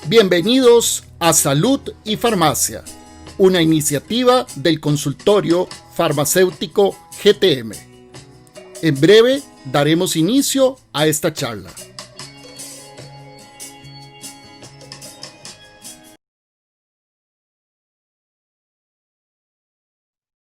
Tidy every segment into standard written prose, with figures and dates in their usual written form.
Bienvenidos a Salud y Farmacia, una iniciativa del consultorio farmacéutico GTM. En breve daremos inicio a esta charla.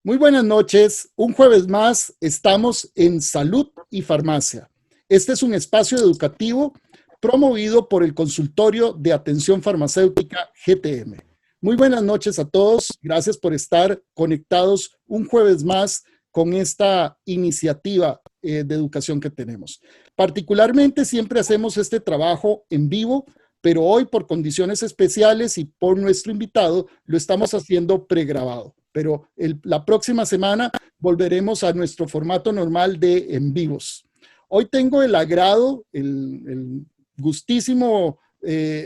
Muy buenas noches. Un jueves más estamos en Salud y Farmacia. Este es un espacio educativo promovido por el Consultorio de Atención Farmacéutica GTM. Muy buenas noches a todos. Gracias por estar conectados un jueves más con esta iniciativa de educación que tenemos. Particularmente siempre hacemos este trabajo en vivo, pero hoy por condiciones especiales y por nuestro invitado lo estamos haciendo pregrabado. Pero la próxima semana volveremos a nuestro formato normal de en vivos. Hoy tengo el agrado, el gustísimo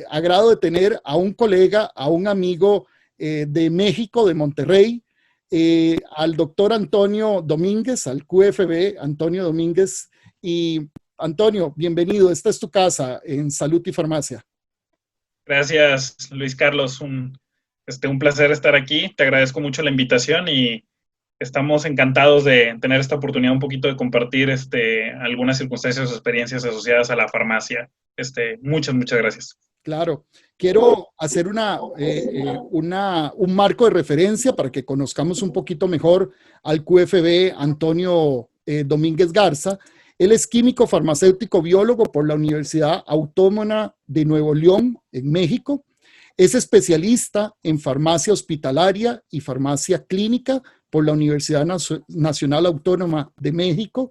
agrado de tener a un colega, a un amigo de México, de Monterrey, al doctor Antonio Domínguez, al QFB, Antonio Domínguez. Y Antonio, bienvenido, esta es tu casa en Salud y Farmacia. Gracias, Luis Carlos, un placer estar aquí, te agradezco mucho la invitación y estamos encantados de tener esta oportunidad un poquito de compartir algunas circunstancias o experiencias asociadas a la farmacia. Muchas gracias. Claro, quiero hacer un marco de referencia para que conozcamos un poquito mejor al QFB Antonio Domínguez Garza. Él es químico farmacéutico biólogo por la Universidad Autónoma de Nuevo León, en México. Es especialista en farmacia hospitalaria y farmacia clínica por la Universidad Nacional Autónoma de México,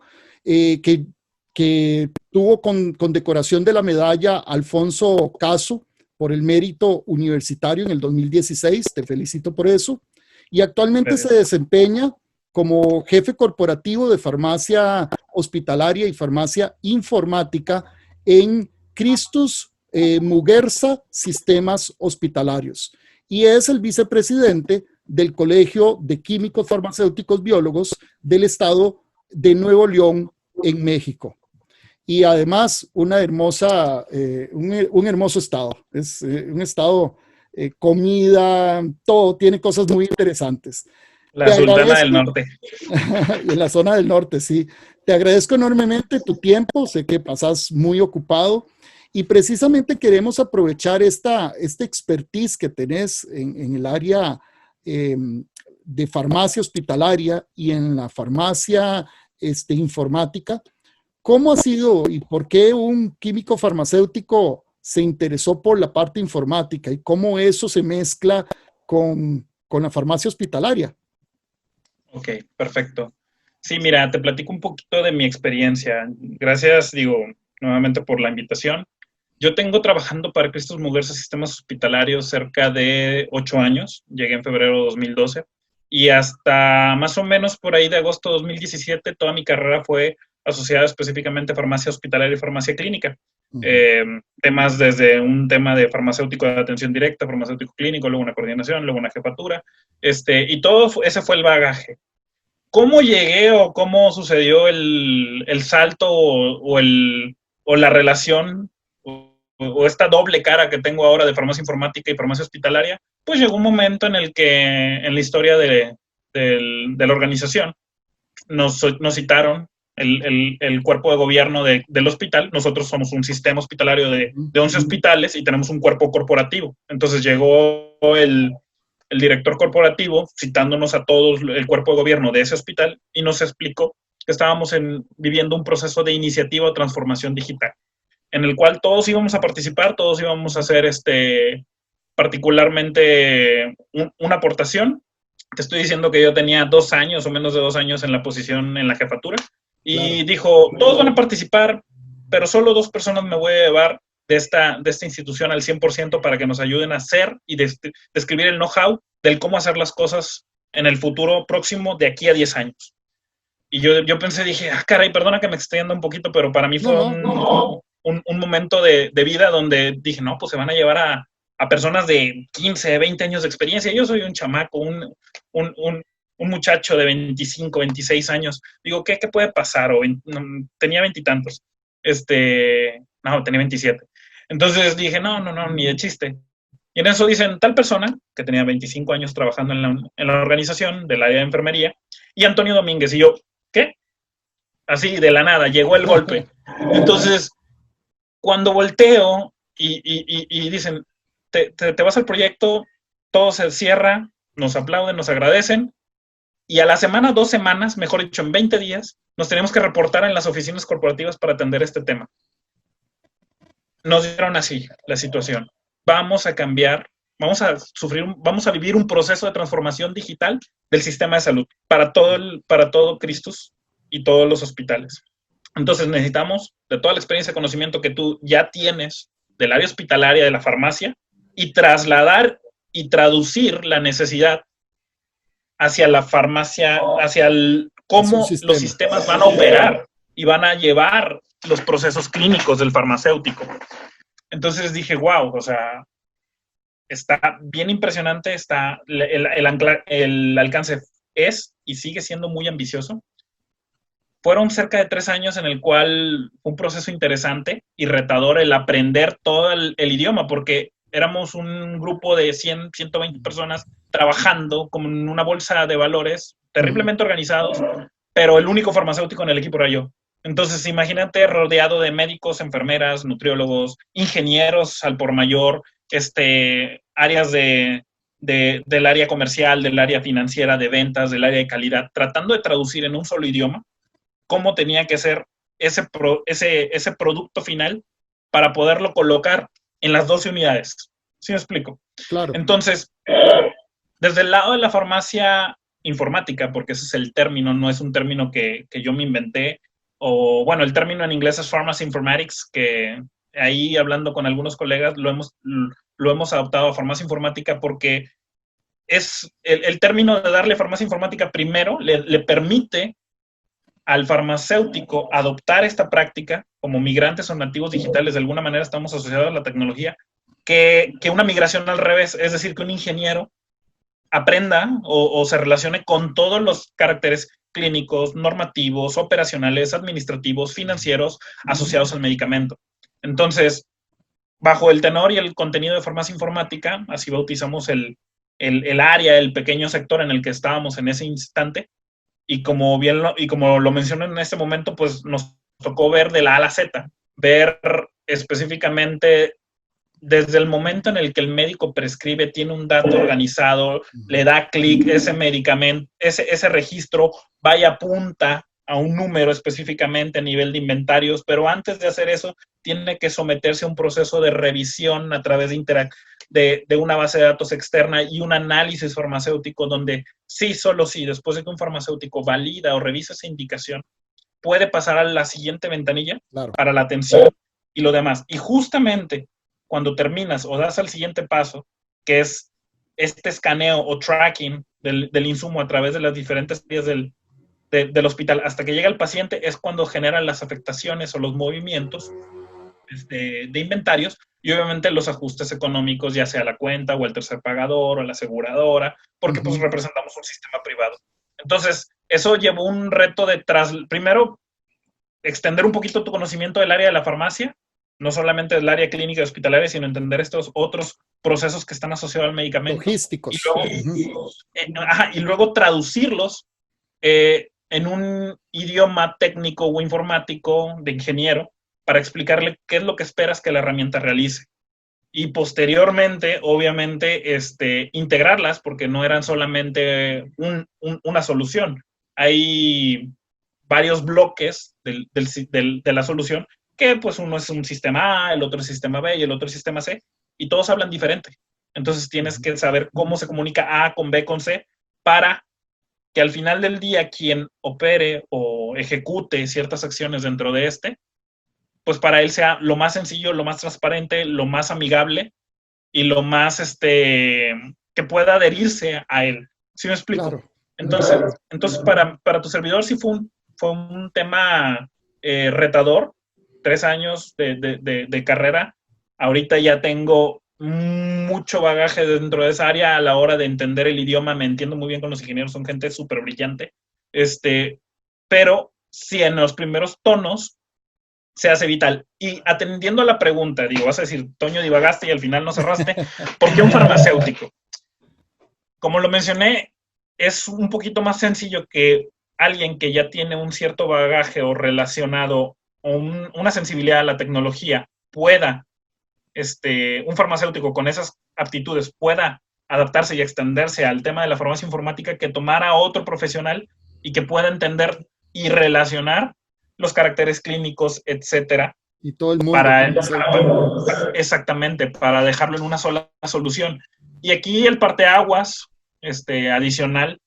que tuvo condecoración de la medalla Alfonso Caso por el mérito universitario en el 2016. Te felicito por eso. Y actualmente Gracias. se desempeña como jefe corporativo de farmacia hospitalaria y farmacia informática en Christus Muguerza Sistemas Hospitalarios. Y es el vicepresidente del Colegio de Químicos Farmacéuticos Biólogos del Estado de Nuevo León, en México. Y además un hermoso estado. Es un estado, comida, todo, tiene cosas muy interesantes. La Sultana del Norte. En la zona del norte, sí. Te agradezco enormemente tu tiempo, sé que pasas muy ocupado y precisamente queremos aprovechar esta expertise que tenés en el área de farmacia hospitalaria y en la farmacia informática. ¿Cómo ha sido y por qué un químico farmacéutico se interesó por la parte informática y cómo eso se mezcla con la farmacia hospitalaria? Ok, perfecto. Sí, mira, te platico un poquito de mi experiencia. Gracias, nuevamente por la invitación. Yo tengo trabajando para Christus Muguerza Sistemas Hospitalarios cerca de 8 años. Llegué en febrero de 2012 y hasta más o menos por ahí de agosto de 2017 toda mi carrera fue asociada específicamente a farmacia hospitalaria y farmacia clínica. Temas desde un tema de farmacéutico de atención directa, farmacéutico clínico, luego una coordinación, luego una jefatura, y todo ese fue el bagaje. ¿Cómo llegué o cómo sucedió el salto o la relación o esta doble cara que tengo ahora de farmacia informática y farmacia hospitalaria? Pues llegó un momento en el que en la historia de la organización nos citaron el cuerpo de gobierno del hospital. Nosotros somos un sistema hospitalario de 11 hospitales y tenemos un cuerpo corporativo. Entonces llegó el director corporativo citándonos a todos el cuerpo de gobierno de ese hospital y nos explicó que estábamos viviendo un proceso de iniciativa o transformación digital, en el cual todos íbamos a participar, todos íbamos a hacer particularmente una aportación. Te estoy diciendo que yo tenía 2 años o menos de 2 años en la posición, en la jefatura, y claro, dijo, todos van a participar, pero solo 2 personas me voy a llevar de esta institución al 100% para que nos ayuden a hacer y describir el know-how del cómo hacer las cosas en el futuro próximo de aquí a 10 años. Y yo pensé, dije, caray, perdona que me extienda un poquito, pero para mí fue un momento de vida donde dije, no, pues se van a llevar a personas de 15, 20 años de experiencia. Yo soy un chamaco, un muchacho de 25, 26 años. Digo, ¿qué puede pasar? Tenía 20 y tantos. No, tenía 27. Entonces dije, no, ni de chiste. Y en eso dicen tal persona, que tenía 25 años trabajando en la organización del área de enfermería, y Antonio Domínguez. Y yo, ¿qué? Así, de la nada, llegó el golpe. Entonces, cuando volteo y dicen, te vas al proyecto, todo se cierra, nos aplauden, nos agradecen, y a la semana, 2 semanas, mejor dicho, en 20 días, nos tenemos que reportar en las oficinas corporativas para atender este tema. Nos dieron así la situación. Vamos a cambiar, vamos a vivir un proceso de transformación digital del sistema de salud para todo Cristus y todos los hospitales. Entonces necesitamos de toda la experiencia y conocimiento que tú ya tienes del área hospitalaria, de la farmacia, y trasladar y traducir la necesidad hacia la farmacia, hacia cómo los sistemas van a operar y van a llevar los procesos clínicos del farmacéutico. Entonces dije, wow, o sea, está bien impresionante, el alcance es y sigue siendo muy ambicioso. Fueron cerca de 3 años en el cual fue un proceso interesante y retador el aprender todo el idioma, porque éramos un grupo de 100, 120 personas trabajando como en una bolsa de valores, terriblemente organizados, pero el único farmacéutico en el equipo era yo. Entonces, imagínate rodeado de médicos, enfermeras, nutriólogos, ingenieros al por mayor, áreas del área comercial, del área financiera, de ventas, del área de calidad, tratando de traducir en un solo idioma cómo tenía que ser ese producto final para poderlo colocar en las 12 unidades. ¿Sí me explico? Claro. Entonces, desde el lado de la farmacia informática, porque ese es el término, no es un término que yo me inventé, o bueno, el término en inglés es Pharmacy Informatics, que ahí hablando con algunos colegas lo hemos adoptado a farmacia informática porque es el término de darle farmacia informática primero le permite al farmacéutico adoptar esta práctica como migrantes o nativos digitales, de alguna manera estamos asociados a la tecnología, que una migración al revés, es decir, que un ingeniero aprenda o se relacione con todos los caracteres clínicos, normativos, operacionales, administrativos, financieros asociados al medicamento. Entonces, bajo el tenor y el contenido de farmacia informática, así bautizamos el área, el pequeño sector en el que estábamos en ese instante, y como lo mencioné en este momento, pues nos tocó ver de la A a la Z, ver específicamente desde el momento en el que el médico prescribe, tiene un dato organizado, le da clic, ese medicamento, ese registro, vaya apunta a un número específicamente a nivel de inventarios, pero antes de hacer eso, tiene que someterse a un proceso de revisión a través de una base de datos externa y un análisis farmacéutico donde sí, solo sí, después de que un farmacéutico valida o revisa esa indicación, puede pasar a la siguiente ventanilla para la atención y lo demás. Y justamente cuando terminas o das al siguiente paso, que es este escaneo o tracking del insumo a través de las diferentes vías del hospital hasta que llega el paciente, es cuando generan las afectaciones o los movimientos de inventarios y obviamente los ajustes económicos, ya sea la cuenta o el tercer pagador o la aseguradora, porque pues representamos un sistema privado. Entonces, eso llevó un reto primero, extender un poquito tu conocimiento del área de la farmacia, no solamente del área clínica y hospitalaria, sino entender estos otros procesos que están asociados al medicamento. Logísticos. Y luego traducirlos en un idioma técnico o informático de ingeniero para explicarle qué es lo que esperas que la herramienta realice. Y posteriormente, obviamente, integrarlas, porque no eran solamente una solución. Hay varios bloques de la solución, que pues uno es un sistema A, el otro es sistema B y el otro es sistema C, y todos hablan diferente. Entonces tienes que saber cómo se comunica A con B con C para que al final del día quien opere o ejecute ciertas acciones dentro de pues para él sea lo más sencillo, lo más transparente, lo más amigable y lo más que pueda adherirse a él. ¿Sí me explico? Claro. Entonces para tu servidor sí fue un tema retador, 3 años de carrera. Ahorita ya tengo mucho bagaje dentro de esa área a la hora de entender el idioma, me entiendo muy bien con los ingenieros, son gente súper brillante, pero sí en los primeros tonos se hace vital. Y atendiendo a la pregunta, digo, vas a decir, Toño, divagaste y al final no cerraste, ¿por qué un farmacéutico? Como lo mencioné, es un poquito más sencillo que alguien que ya tiene un cierto bagaje o relacionado o una sensibilidad a la tecnología pueda, un farmacéutico con esas aptitudes pueda adaptarse y extenderse al tema de la farmacia informática, que tomara a otro profesional y que pueda entender y relacionar los caracteres clínicos, etcétera, Y todo el mundo. para, exactamente, para dejarlo en una sola solución. Y aquí el parteaguas adicional,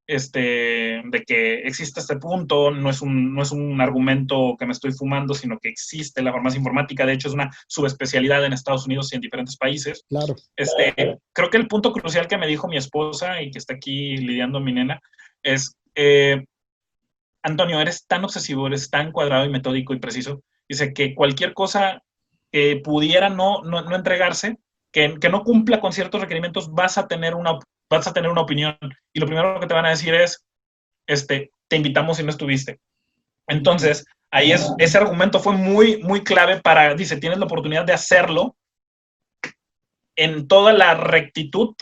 de que existe este punto, no es un argumento que me estoy fumando, sino que existe la farmacia informática. De hecho, es una subespecialidad en Estados Unidos y en diferentes países. Claro. Creo que el punto crucial que me dijo mi esposa y que está aquí lidiando mi nena es, Antonio, eres tan obsesivo, eres tan cuadrado y metódico y preciso. Dice que cualquier cosa que pudiera no entregarse, que no cumpla con ciertos requerimientos, vas a tener una opinión. Y lo primero que te van a decir es, te invitamos si no estuviste. Entonces, ahí ese argumento fue muy, muy clave para, dice, tienes la oportunidad de hacerlo en toda la rectitud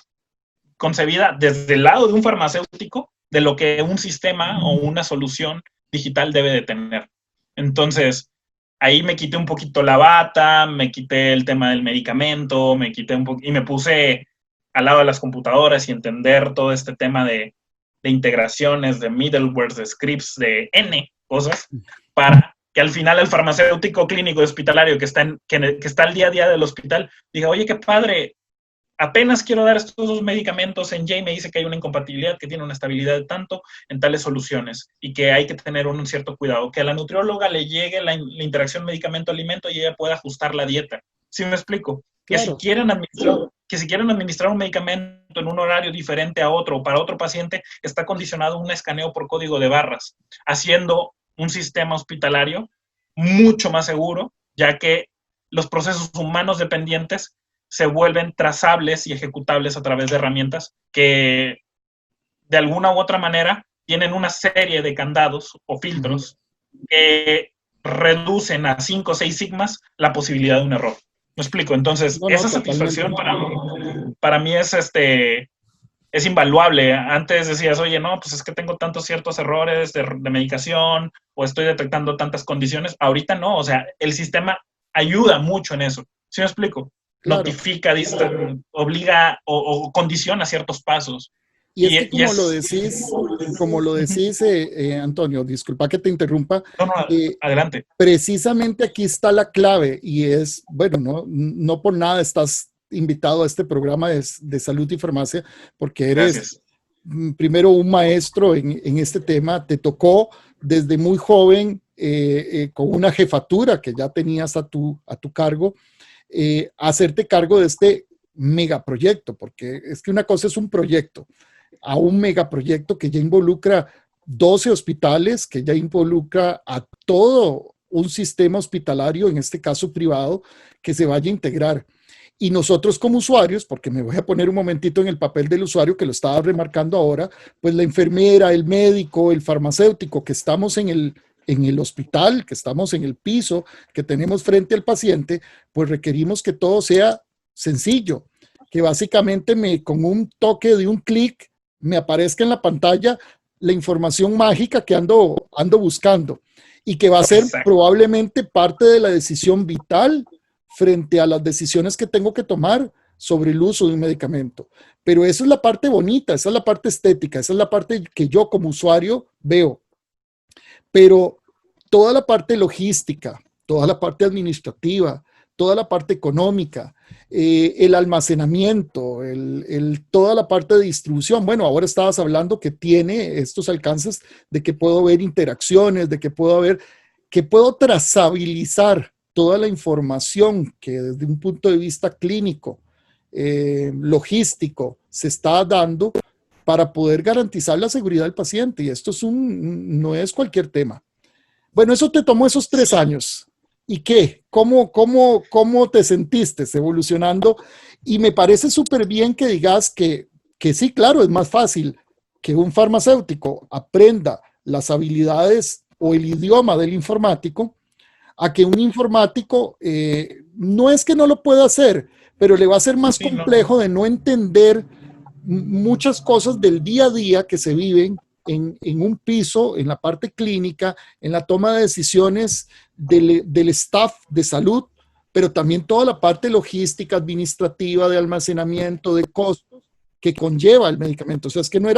concebida desde el lado de un farmacéutico de lo que un sistema o una solución digital debe de tener. Entonces, ahí me quité un poquito la bata, me quité el tema del medicamento, y me puse al lado de las computadoras y entender todo este tema de integraciones, de middlewares, de scripts, de N cosas, para que al final el farmacéutico clínico hospitalario que está al día a día del hospital diga, oye, qué padre, apenas quiero dar estos dos medicamentos en J, me dice que hay una incompatibilidad, que tiene una estabilidad de tanto en tales soluciones y que hay que tener un cierto cuidado, que a la nutrióloga le llegue la interacción medicamento-alimento y ella pueda ajustar la dieta. ¿Sí me explico? Claro. Que si quieren administrar un medicamento en un horario diferente a otro o para otro paciente, está condicionado un escaneo por código de barras, haciendo un sistema hospitalario mucho más seguro, ya que los procesos humanos dependientes se vuelven trazables y ejecutables a través de herramientas que de alguna u otra manera tienen una serie de candados o filtros que reducen a 5 o 6 sigmas la posibilidad de un error. ¿Me explico? Entonces, esa satisfacción para mí es invaluable. Antes decías, oye, no, pues es que tengo tantos ciertos errores de medicación o estoy detectando tantas condiciones. Ahorita no, o sea, el sistema ayuda mucho en eso. ¿Sí me explico? Claro. Notifica, obliga o condiciona ciertos pasos. Y es que como lo decís, Antonio, disculpa que te interrumpa. No, adelante. Precisamente aquí está la clave y es, bueno, no por nada estás invitado a este programa de salud y farmacia, porque eres primero un maestro en este tema, te tocó desde muy joven con una jefatura que ya tenías a tu cargo, hacerte cargo de este megaproyecto, porque es que una cosa es un proyecto, a un megaproyecto que ya involucra 12 hospitales, que ya involucra a todo un sistema hospitalario, en este caso privado, que se vaya a integrar. Y nosotros como usuarios, porque me voy a poner un momentito en el papel del usuario que lo estaba remarcando ahora, pues la enfermera, el médico, el farmacéutico, que estamos en el hospital, que estamos en el piso, que tenemos frente al paciente, pues requerimos que todo sea sencillo, que básicamente con un toque de un clic me aparezca en la pantalla la información mágica que ando buscando y que va a ser probablemente parte de la decisión vital frente a las decisiones que tengo que tomar sobre el uso de un medicamento. Pero esa es la parte bonita, esa es la parte estética, esa es la parte que yo como usuario veo. Pero toda la parte logística, toda la parte administrativa, toda la parte económica, el almacenamiento, toda la parte de distribución. Bueno, ahora estabas hablando que tiene estos alcances de que puedo ver interacciones, de que puedo trazabilizar toda la información que desde un punto de vista clínico, logístico, se está dando para poder garantizar la seguridad del paciente. Y esto no es cualquier tema. Bueno, eso te tomó esos 3 años. ¿Y qué? ¿Cómo te sentiste evolucionando? Y me parece súper bien que digas que sí, claro, es más fácil que un farmacéutico aprenda las habilidades o el idioma del informático a que un informático no es que no lo pueda hacer, pero le va a ser más complejo de no entender muchas cosas del día a día que se viven en un piso, en la parte clínica, en la toma de decisiones del staff de salud, pero también toda la parte logística, administrativa, de almacenamiento, de costos que conlleva el medicamento. O sea, es que no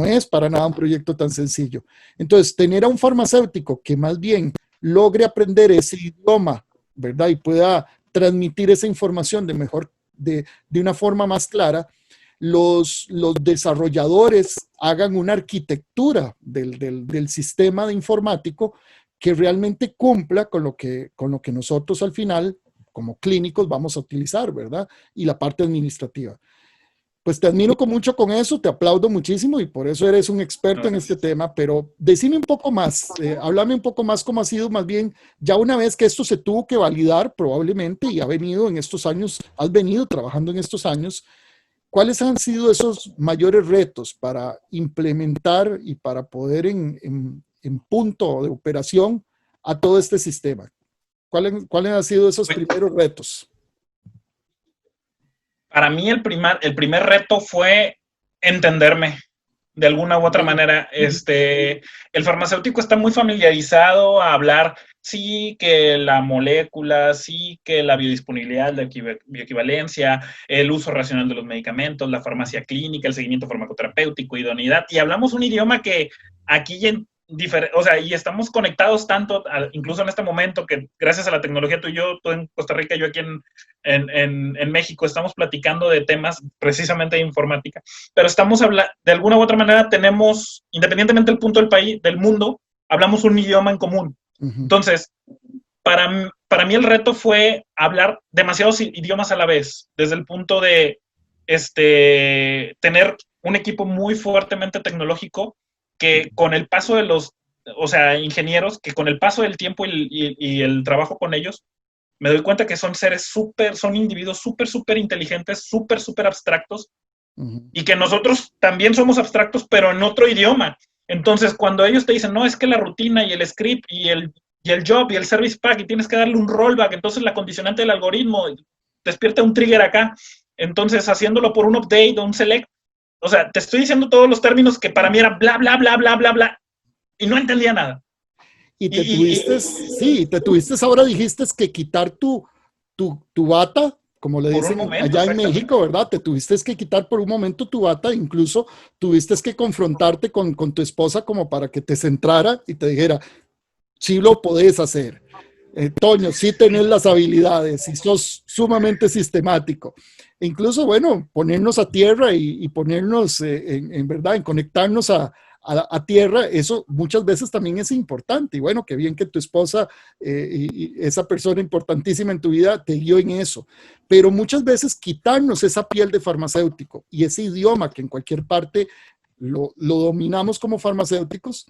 es para nada un proyecto tan sencillo. Entonces, tener a un farmacéutico que más bien logre aprender ese idioma, ¿verdad? Y pueda transmitir esa información de una forma más clara, los desarrolladores hagan una arquitectura del sistema de informático que realmente cumpla con lo que nosotros al final, como clínicos, vamos a utilizar, ¿verdad? Y la parte administrativa. Pues te admiro mucho con eso, te aplaudo muchísimo y por eso eres un experto en este tema, pero decime un poco más, háblame un poco más cómo ha sido más bien, ya una vez que esto se tuvo que validar probablemente y ha venido en estos años, has venido trabajando en estos años, ¿cuáles han sido esos mayores retos para implementar y para poder en punto de operación a todo este sistema? ¿Cuáles han sido esos primeros retos? Para mí el primer reto fue entenderme de alguna u otra manera. El farmacéutico está muy familiarizado a hablar, sí, que la molécula, sí, que la biodisponibilidad, la bioequivalencia, el uso racional de los medicamentos, la farmacia clínica, el seguimiento farmacoterapéutico, idoneidad, y hablamos un idioma que aquí o sea, y estamos conectados tanto, incluso en este momento, que gracias a la tecnología, tú y yo, tú en Costa Rica, yo aquí en México, estamos platicando de temas precisamente de informática, pero estamos hablando, de alguna u otra manera tenemos, independientemente del punto del país, del mundo, hablamos un idioma en común. Entonces, para mí el reto fue hablar demasiados idiomas a la vez, desde el punto de tener un equipo muy fuertemente tecnológico que con el paso de o sea, ingenieros, que con el paso del tiempo y el trabajo con ellos, me doy cuenta que son son individuos súper inteligentes, súper abstractos, y que nosotros también somos abstractos, pero en otro idioma. Entonces, cuando ellos te dicen, no, es que la rutina y el script y el job y el service pack, y tienes que darle un rollback, entonces la condicionante del algoritmo despierta un trigger acá, entonces haciéndolo por un update o un select. O sea, te estoy diciendo todos los términos que para mí eran bla, bla, bla, bla, bla, bla, y no entendía nada. Y te tuviste, ahora dijiste que quitar tu bata, como le dicen momento, allá en México, ¿verdad? Te tuviste que quitar por un momento tu bata, incluso tuviste que confrontarte con tu esposa como para que te centrara y te dijera, sí lo podés hacer. Toño, sí tenés las habilidades y sos sumamente sistemático. E incluso, bueno, ponernos a tierra y ponernos en verdad, en conectarnos a tierra, eso muchas veces también es importante. Y bueno, qué bien que tu esposa y esa persona importantísima en tu vida te guió en eso. Pero muchas veces quitarnos esa piel de farmacéutico y ese idioma que en cualquier parte lo dominamos como farmacéuticos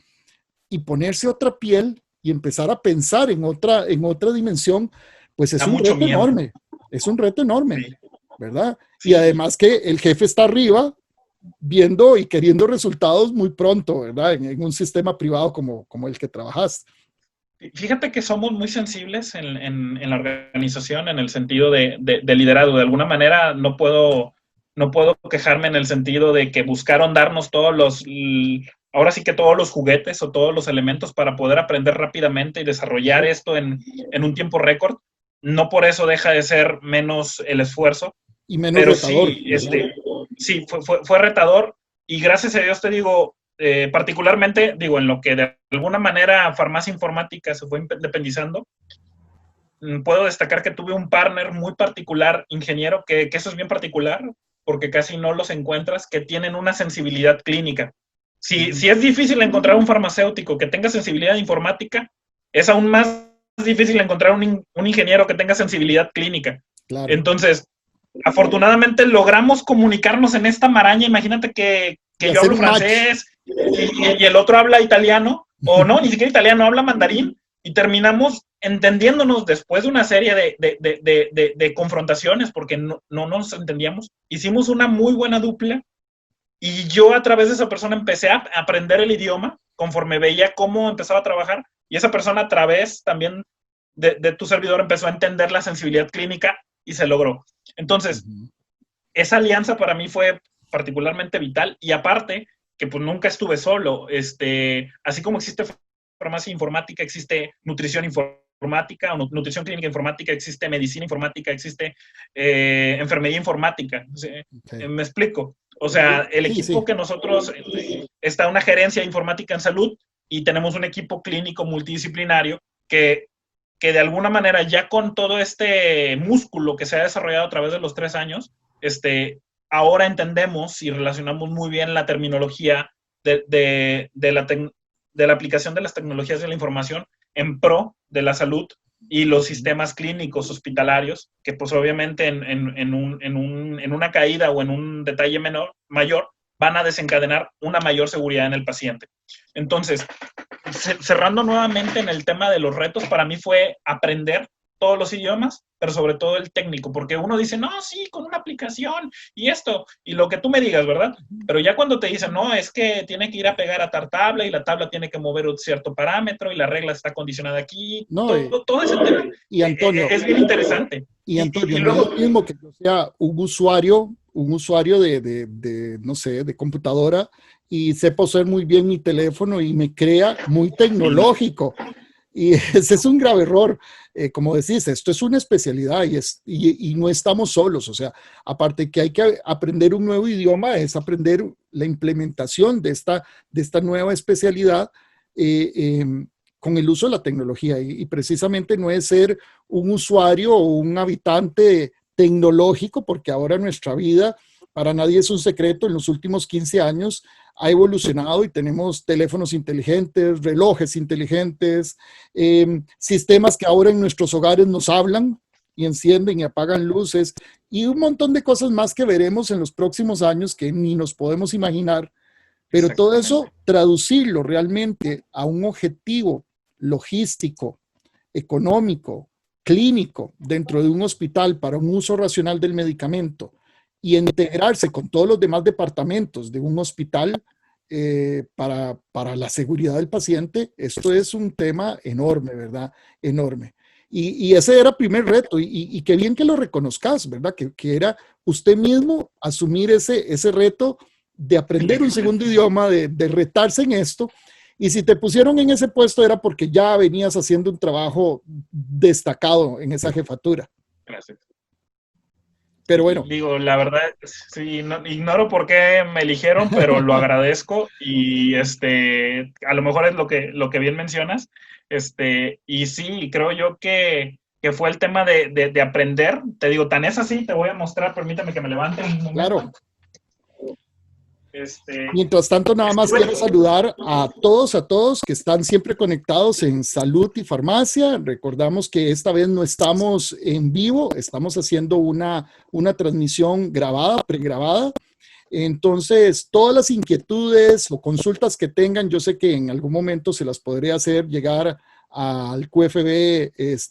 y ponerse otra piel y empezar a pensar en otra dimensión, pues es un reto enorme. Es un reto enorme, sí. ¿Verdad? Sí. Y además que el jefe está arriba viendo y queriendo resultados muy pronto, ¿verdad? En un sistema privado como el que trabajas. Fíjate que somos muy sensibles en la organización en el sentido de liderazgo. De alguna manera no puedo quejarme en el sentido de que buscaron darnos ahora sí que todos los juguetes o todos los elementos para poder aprender rápidamente y desarrollar esto en un tiempo récord. No por eso deja de ser menos el esfuerzo. Y menos retador. Sí, fue retador y gracias a Dios te digo, particularmente, digo, en lo que de alguna manera farmacia informática se fue independizando, puedo destacar que tuve un partner muy particular, ingeniero, que eso es bien particular, porque casi no los encuentras, que tienen una sensibilidad clínica. Si es difícil encontrar un farmacéutico que tenga sensibilidad informática, es aún más difícil encontrar un ingeniero que tenga sensibilidad clínica. Claro. Entonces, afortunadamente logramos comunicarnos en esta maraña. Imagínate que yo hablo francés y el otro habla italiano, o no, ni siquiera italiano, habla mandarín, y terminamos entendiéndonos después de una serie de confrontaciones porque no nos entendíamos. Hicimos una muy buena dupla y yo a través de esa persona empecé a aprender el idioma conforme veía cómo empezaba a trabajar Y esa persona a través también de tu servidor empezó a entender la sensibilidad clínica y se logró. Entonces, esa alianza para mí fue particularmente vital, y aparte que pues nunca estuve solo. Así como existe farmacia informática, existe nutrición informática, o nutrición clínica informática, existe medicina informática, existe enfermería informática. Me explico. O sea, el equipo que nosotros, está una gerencia informática en salud y tenemos un equipo clínico multidisciplinario que de alguna manera ya con todo este músculo que se ha desarrollado a través de los 3 años, ahora entendemos y relacionamos muy bien la terminología de la aplicación de las tecnologías de la información en pro de la salud y los sistemas clínicos hospitalarios, que pues obviamente en una caída o en un detalle mayor van a desencadenar una mayor seguridad en el paciente. Entonces, cerrando nuevamente en el tema de los retos, para mí fue aprender todos los idiomas, pero sobre todo el técnico, porque uno dice, no, sí, con una aplicación y esto, y lo que tú me digas, ¿verdad? Pero ya cuando te dicen, no, es que tiene que ir a pegar a tal tabla y la tabla tiene que mover un cierto parámetro y la regla está condicionada aquí, No, todo ese tema y Antonio, es bien interesante. Y Antonio, no es lo mismo que yo sea un usuario de, no sé, de computadora y sepa usar muy bien mi teléfono y me crea muy tecnológico. Y ese es un grave error. Como decís, esto es una especialidad y no estamos solos. O sea, aparte que hay que aprender un nuevo idioma, es aprender la implementación de esta nueva especialidad con el uso de la tecnología. Y precisamente no es ser un usuario o un habitante tecnológico, porque ahora nuestra vida, para nadie es un secreto, en los últimos 15 años ha evolucionado y tenemos teléfonos inteligentes, relojes inteligentes, sistemas que ahora en nuestros hogares nos hablan y encienden y apagan luces y un montón de cosas más que veremos en los próximos años que ni nos podemos imaginar. Pero todo eso, traducirlo realmente a un objetivo logístico, económico, clínico dentro de un hospital para un uso racional del medicamento y integrarse con todos los demás departamentos de un hospital para la seguridad del paciente, esto es un tema enorme, ¿verdad? Enorme. Y ese era el primer reto, y qué bien que lo reconozcas, ¿verdad? Que era usted mismo asumir ese reto de aprender un segundo idioma, de retarse en esto. Y si te pusieron en ese puesto era porque ya venías haciendo un trabajo destacado en esa jefatura. Gracias. Pero bueno. Digo, la verdad, sí, no, ignoro por qué me eligieron, pero lo agradezco y a lo mejor es lo que bien mencionas. Y sí, creo yo que fue el tema de aprender. Te digo, tan es así, te voy a mostrar, permítame que me levante un momento. Claro. Mientras tanto, nada más quiero saludar a todos que están siempre conectados en Salud y Farmacia. Recordamos que esta vez no estamos en vivo, estamos haciendo una transmisión grabada, pregrabada. Entonces, todas las inquietudes o consultas que tengan, yo sé que en algún momento se las podré hacer llegar al QFB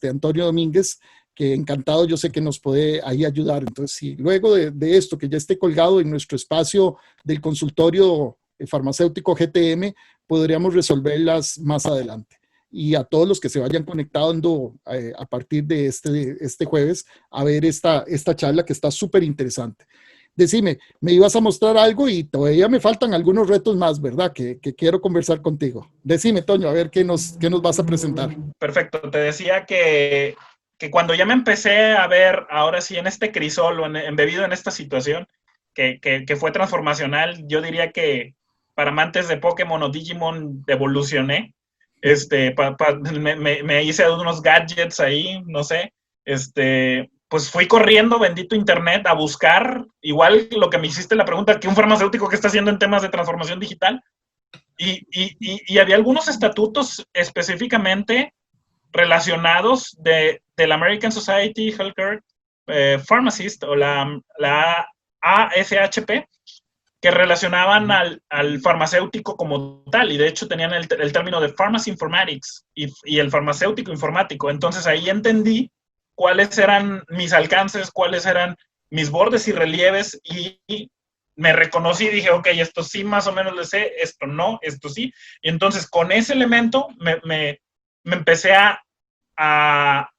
Antonio Domínguez, que encantado, yo sé que nos puede ahí ayudar. Entonces, sí, luego de esto, que ya esté colgado en nuestro espacio del consultorio farmacéutico GTM, podríamos resolverlas más adelante. Y a todos los que se vayan conectando a partir de este jueves a ver esta charla que está súper interesante. Decime, me ibas a mostrar algo y todavía me faltan algunos retos más, ¿verdad? Que quiero conversar contigo. Decime, Toño, a ver qué nos vas a presentar. Perfecto, te decía que cuando ya me empecé a ver, ahora sí, en este crisol o embebido en esta situación, que fue transformacional, yo diría que para amantes de Pokémon o Digimon evolucioné, me hice unos gadgets ahí, no sé, pues fui corriendo, bendito internet, a buscar, igual lo que me hiciste la pregunta, que un farmacéutico que está haciendo en temas de transformación digital, y había algunos estatutos específicamente relacionados de la American Society Healthcare Pharmacist o la ASHP, que relacionaban al farmacéutico como tal, y de hecho tenían el término de Pharmacy Informatics y el farmacéutico informático. Entonces ahí entendí cuáles eran mis alcances, cuáles eran mis bordes y relieves, y me reconocí y dije, ok, esto sí más o menos le sé, esto no, esto sí. Y entonces con ese elemento me me empecé a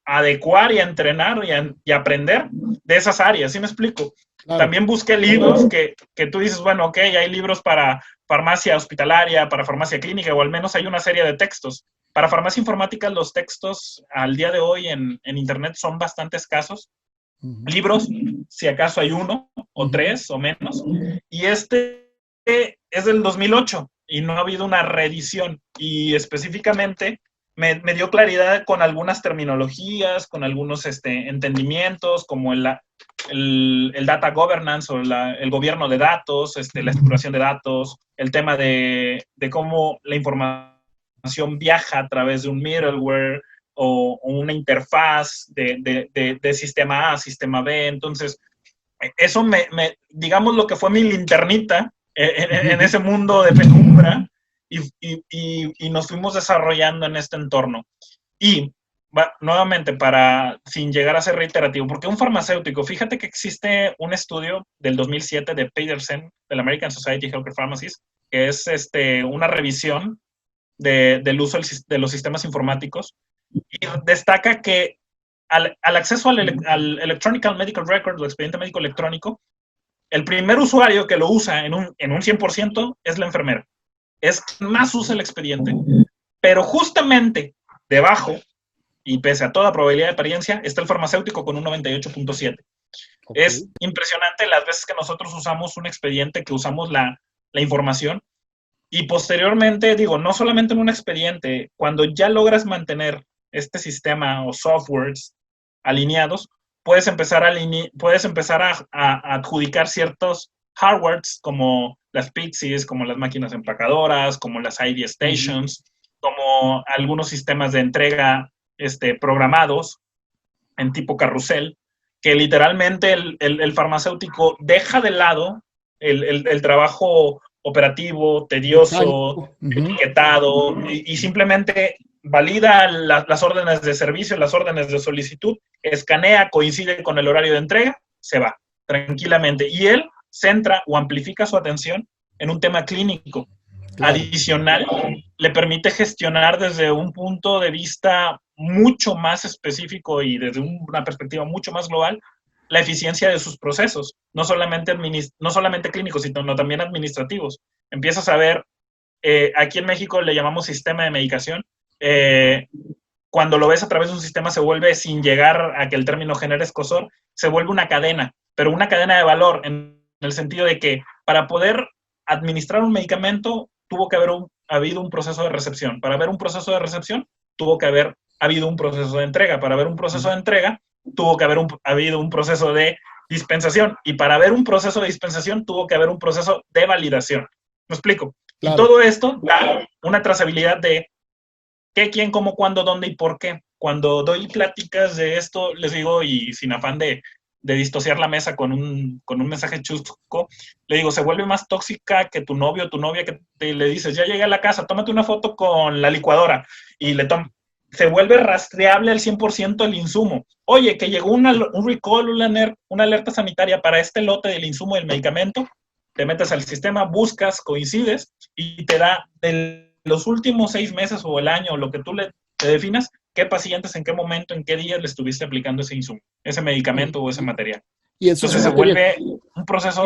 adecuar y a entrenar y a aprender de esas áreas, ¿sí me explico? Claro. También busqué libros que tú dices, bueno, ok, hay libros para farmacia hospitalaria, para farmacia clínica, o al menos hay una serie de textos. Para farmacia informática, los textos al día de hoy en Internet son bastante escasos. Libros, si acaso hay uno o tres o menos. Y este es del 2008 y no ha habido una reedición. Y específicamente me dio claridad con algunas terminologías, con algunos entendimientos, como el data governance o el gobierno de datos, la estructuración de datos, el tema de cómo la información viaja a través de un middleware o una interfaz de sistema A a sistema B. Entonces, eso digamos, lo que fue mi linternita en ese mundo de penumbra, y nos fuimos desarrollando en este entorno. Y nuevamente, sin llegar a ser reiterativo, porque un farmacéutico, fíjate que existe un estudio del 2007 de Peterson, del American Society of Healthcare Pharmacists, que es una revisión del uso de los sistemas informáticos, y destaca que al acceso al Electronic Medical Record, o expediente médico electrónico, el primer usuario que lo usa en un 100% es la enfermera. Es quien más usa el expediente. Pero justamente debajo, y pese a toda probabilidad de apariencia, está el farmacéutico con un 98.7. Okay. Es impresionante las veces que nosotros usamos un expediente, que usamos la información, y posteriormente, digo, no solamente en un expediente, cuando ya logras mantener este sistema o softwares alineados, puedes empezar a adjudicar ciertos hardwares, como las PIXIs, como las máquinas empacadoras, como las ID stations, como algunos sistemas de entrega programados en tipo carrusel, que literalmente el farmacéutico deja de lado el trabajo operativo, tedioso, etiquetado, y simplemente valida las órdenes de servicio, las órdenes de solicitud, escanea, coincide con el horario de entrega, se va tranquilamente. Y él centra o amplifica su atención en un tema clínico. Claro. Adicional, le permite gestionar desde un punto de vista mucho más específico y desde una perspectiva mucho más global la eficiencia de sus procesos, no solamente clínicos, sino también administrativos. Empiezas a ver, aquí en México le llamamos sistema de medicación. Cuando lo ves a través de un sistema se vuelve, sin llegar a que el término genere escozor, se vuelve una cadena, pero una cadena de valor, en el sentido de que para poder administrar un medicamento tuvo que haber habido un proceso de recepción. Para haber un proceso de recepción tuvo que haber habido un proceso de entrega. Para haber un proceso de entrega tuvo que haber habido un proceso de dispensación. Y para haber un proceso de dispensación tuvo que haber un proceso de validación. ¿Me explico? Claro. Y todo esto da una trazabilidad de qué, quién, cómo, cuándo, dónde y por qué. Cuando doy pláticas de esto, les digo, y sin afán de distociar la mesa con un mensaje chusco, le digo, se vuelve más tóxica que tu novio o tu novia, que le dices, ya llegué a la casa, tómate una foto con la licuadora, y se vuelve rastreable al 100% el insumo. Oye, que llegó un recall, una alerta sanitaria para este lote del insumo del medicamento, te metes al sistema, buscas, coincides, y te da de los últimos 6 meses o el año, lo que tú te definas, qué pacientes, en qué momento, en qué día le estuviste aplicando ese insumo, ese medicamento o ese material. Y eso entonces se vuelve un proceso...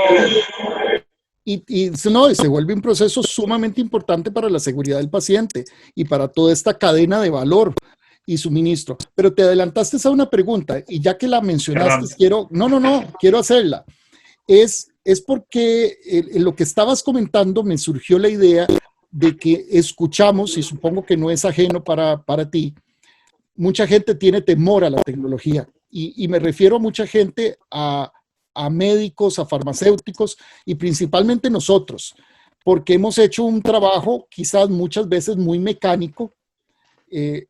Y se vuelve un proceso sumamente importante para la seguridad del paciente y para toda esta cadena de valor y suministro. Pero te adelantaste a una pregunta, y ya que la mencionaste, quiero hacerla. Es porque en lo que estabas comentando me surgió la idea de que escuchamos, y supongo que no es ajeno para ti, mucha gente tiene temor a la tecnología, y me refiero a mucha gente, a médicos, a farmacéuticos, y principalmente nosotros, porque hemos hecho un trabajo quizás muchas veces muy mecánico,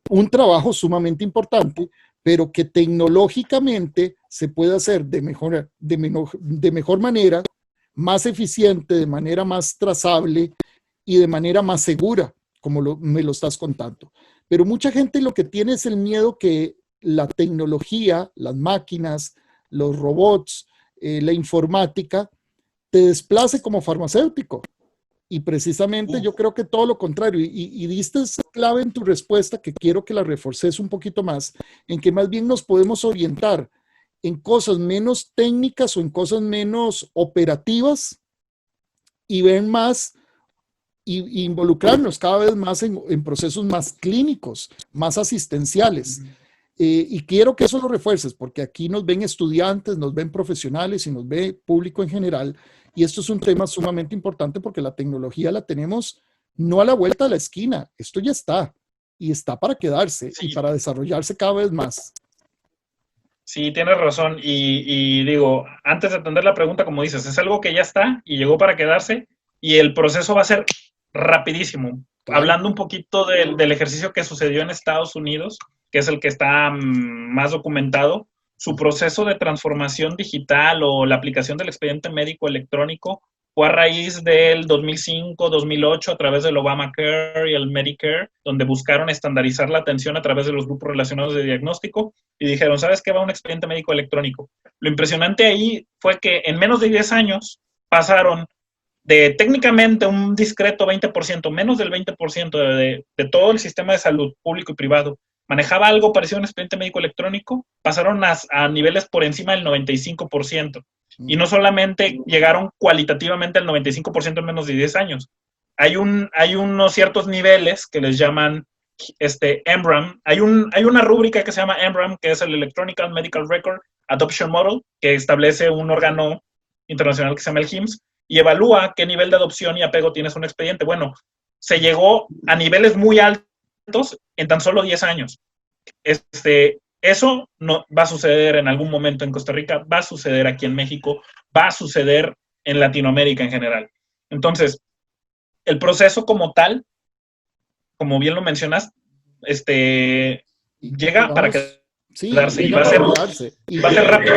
un trabajo sumamente importante, pero que tecnológicamente se puede hacer de mejor manera, más eficiente, de manera más trazable y de manera más segura, como me lo estás contando. Pero mucha gente lo que tiene es el miedo que la tecnología, las máquinas, los robots, la informática, te desplace como farmacéutico Y precisamente yo creo que todo lo contrario, y diste clave en tu respuesta que quiero que la reforces un poquito más, en que más bien nos podemos orientar en cosas menos técnicas o en cosas menos operativas y ver más y involucrarnos cada vez más en procesos más clínicos, más asistenciales. Y quiero que eso lo refuerces, porque aquí nos ven estudiantes, nos ven profesionales y nos ve público en general. Y esto es un tema sumamente importante porque la tecnología la tenemos no a la vuelta de la esquina. Esto ya está y está para quedarse y para desarrollarse cada vez más. Sí, tienes razón. Y digo, antes de atender la pregunta, como dices, es algo que ya está y llegó para quedarse y el proceso va a ser rapidísimo. Claro. Hablando un poquito del ejercicio que sucedió en Estados Unidos, que es el que está más documentado, su proceso de transformación digital o la aplicación del expediente médico electrónico fue a raíz del 2005-2008 a través del Obamacare y el Medicare, donde buscaron estandarizar la atención a través de los grupos relacionados de diagnóstico y dijeron, ¿sabes qué? Va un expediente médico electrónico. Lo impresionante ahí fue que en menos de 10 años pasaron de técnicamente un discreto 20%, menos del 20% de todo el sistema de salud público y privado, manejaba algo parecido a un expediente médico electrónico, pasaron a niveles por encima del 95%. Y no solamente llegaron cualitativamente al 95% en menos de 10 años. Hay unos ciertos niveles que les llaman EMRAM. Hay una rúbrica que se llama EMRAM, que es el Electronic Medical Record Adoption Model, que establece un órgano internacional que se llama el HIMSS, y evalúa qué nivel de adopción y apego tienes a un expediente. Bueno, se llegó a niveles muy altos en tan solo 10 años. Eso no va a suceder en algún momento en Costa Rica, va a suceder aquí en México, va a suceder en Latinoamérica en general. Entonces, el proceso como tal, como bien lo mencionas, llega para quedarse, sí, y va a ser rápido.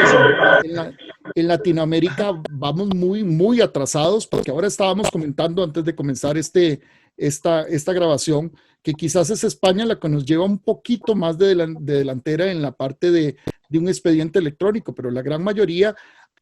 En Latinoamérica vamos muy, muy atrasados, porque ahora estábamos comentando antes de comenzar esta grabación, que quizás es España la que nos lleva un poquito más de delantera en la parte de un expediente electrónico, pero la gran mayoría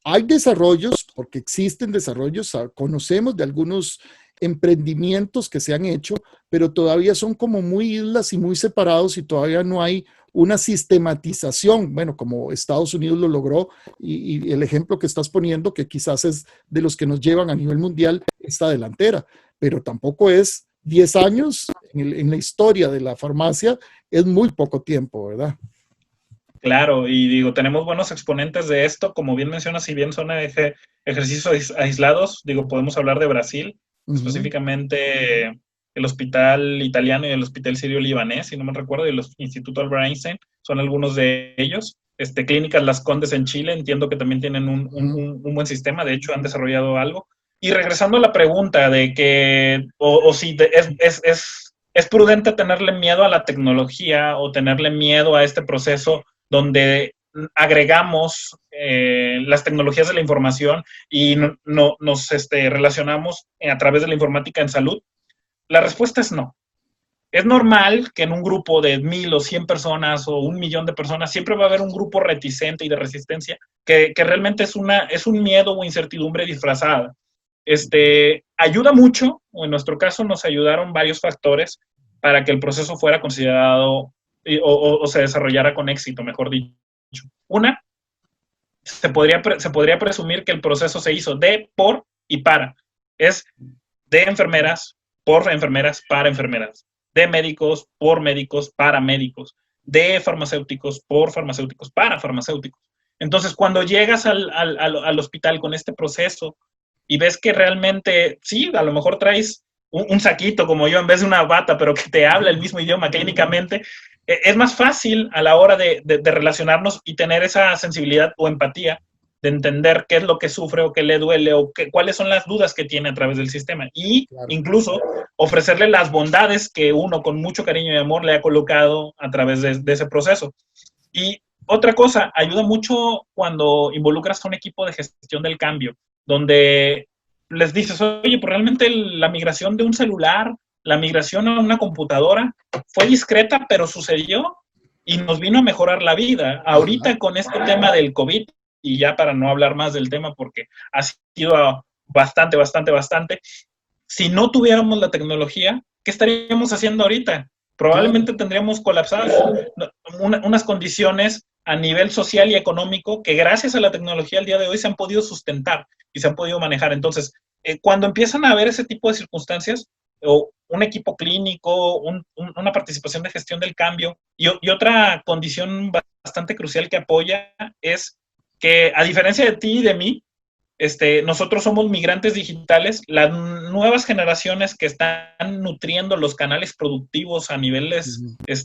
hay desarrollos, porque existen desarrollos, conocemos de algunos emprendimientos que se han hecho, pero todavía son como muy islas y muy separados y todavía no hay una sistematización, bueno, como Estados Unidos lo logró y el ejemplo que estás poniendo, que quizás es de los que nos llevan a nivel mundial esta delantera, pero tampoco es 10 años en la historia de la farmacia, es muy poco tiempo, ¿verdad? Claro, y digo, tenemos buenos exponentes de esto, como bien mencionas, si bien son ejercicios aislados, digo, podemos hablar de Brasil, específicamente el hospital italiano y el hospital sirio-libanés, si no me recuerdo, y el Instituto Albert Einstein, son algunos de ellos. Clínicas Las Condes en Chile, entiendo que también tienen un buen sistema, de hecho han desarrollado algo. Y regresando a la pregunta de que, si es prudente tenerle miedo a la tecnología o tenerle miedo a este proceso donde agregamos las tecnologías de la información y nos relacionamos a través de la informática en salud, la respuesta es no. Es normal que en un grupo de 1,000 o 100 personas o 1,000,000 de personas siempre va a haber un grupo reticente y de resistencia que realmente es un miedo o incertidumbre disfrazada. Ayuda mucho, o en nuestro caso nos ayudaron varios factores para que el proceso fuera considerado o se desarrollara con éxito, mejor dicho. Una, se podría presumir que el proceso se hizo de, por y para. Es de enfermeras, por enfermeras, para enfermeras. De médicos, por médicos, para médicos. De farmacéuticos, por farmacéuticos, para farmacéuticos. Entonces, cuando llegas al hospital con este proceso y ves que realmente, sí, a lo mejor traes un saquito como yo en vez de una bata, pero que te habla el mismo idioma clínicamente, es más fácil a la hora de relacionarnos y tener esa sensibilidad o empatía de entender qué es lo que sufre o qué le duele o cuáles son las dudas que tiene a través del sistema y incluso ofrecerle las bondades que uno con mucho cariño y amor le ha colocado a través de ese proceso. Y otra cosa, ayuda mucho cuando involucras a un equipo de gestión del cambio, donde les dices, oye, pues realmente la migración de un celular, la migración a una computadora fue discreta, pero sucedió y nos vino a mejorar la vida. Ahorita con este tema del COVID, y ya para no hablar más del tema porque ha sido bastante, si no tuviéramos la tecnología, ¿qué estaríamos haciendo ahorita? Probablemente tendríamos colapsadas unas condiciones a nivel social y económico que gracias a la tecnología al día de hoy se han podido sustentar y se han podido manejar. Entonces, cuando empiezan a haber ese tipo de circunstancias, o un equipo clínico, una participación de gestión del cambio, y otra condición bastante crucial que apoya es que, a diferencia de ti y de mí, nosotros somos migrantes digitales, las nuevas generaciones que están nutriendo los canales productivos a niveles de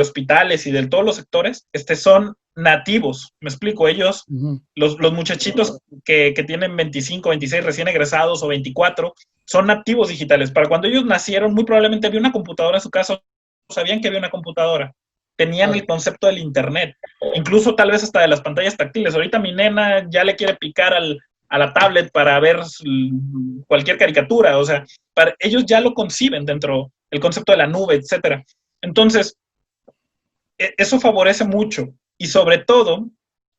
hospitales y de todos los sectores, son nativos, me explico, ellos, los muchachitos que tienen 25, 26 recién egresados o 24, son nativos digitales. Para cuando ellos nacieron, muy probablemente había una computadora en su casa, sabían que había una computadora, tenían el concepto del internet, incluso tal vez hasta de las pantallas táctiles. Ahorita mi nena ya le quiere picar a la tablet para ver cualquier caricatura, o sea, ellos ya lo conciben dentro del concepto de la nube, etcétera. Entonces, eso favorece mucho, y sobre todo,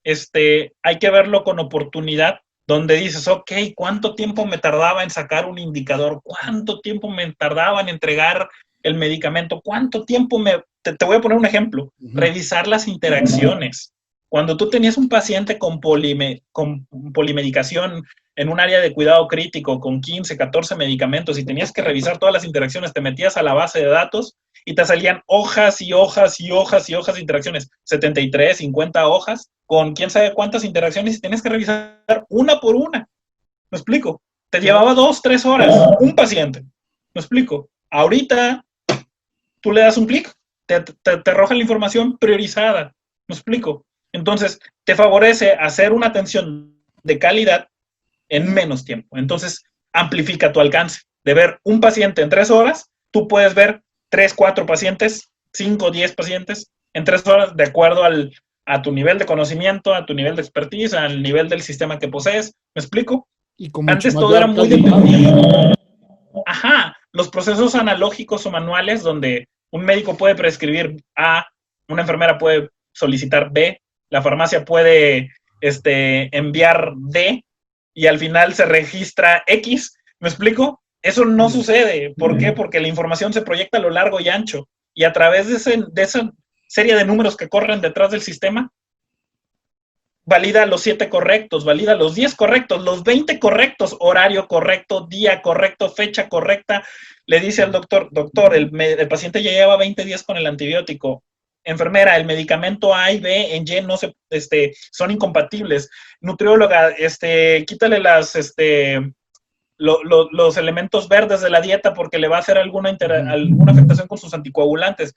hay que verlo con oportunidad, donde dices, ok, ¿cuánto tiempo me tardaba en sacar un indicador? ¿Cuánto tiempo me tardaba en entregar el medicamento? ¿Cuánto tiempo te voy a poner un ejemplo, revisar las interacciones. Cuando tú tenías un paciente con polimedicación en un área de cuidado crítico con 15, 14 medicamentos y tenías que revisar todas las interacciones, te metías a la base de datos y te salían hojas y hojas y hojas y hojas de interacciones, 73, 50 hojas, con quién sabe cuántas interacciones, y tenías que revisar una por una. ¿Me explico? Te llevaba 2, 3 horas un paciente. ¿Me explico? Ahorita tú le das un clic, te arroja la información priorizada. ¿Me explico? Entonces, te favorece hacer una atención de calidad en menos tiempo. Entonces, amplifica tu alcance. De ver un paciente en 3 horas, tú puedes ver 3, 4 pacientes, 5, 10 pacientes en 3 horas, de acuerdo a tu nivel de conocimiento, a tu nivel de expertise, al nivel del sistema que posees. ¿Me explico? Y con Antes todo era muy dependiente. Ajá, los procesos analógicos o manuales, donde un médico puede prescribir A, una enfermera puede solicitar B, la farmacia puede enviar D, y al final se registra X. ¿Me explico? Eso no sucede. ¿Por qué? Porque la información se proyecta a lo largo y ancho, y a través de esa serie de números que corren detrás del sistema, valida los 7 correctos, valida los 10 correctos, los 20 correctos, horario correcto, día correcto, fecha correcta. Le dice al doctor, el paciente ya lleva 20 días con el antibiótico. Enfermera, el medicamento A y B en Y no son incompatibles. Nutrióloga, quítale los elementos verdes de la dieta porque le va a hacer alguna afectación con sus anticoagulantes.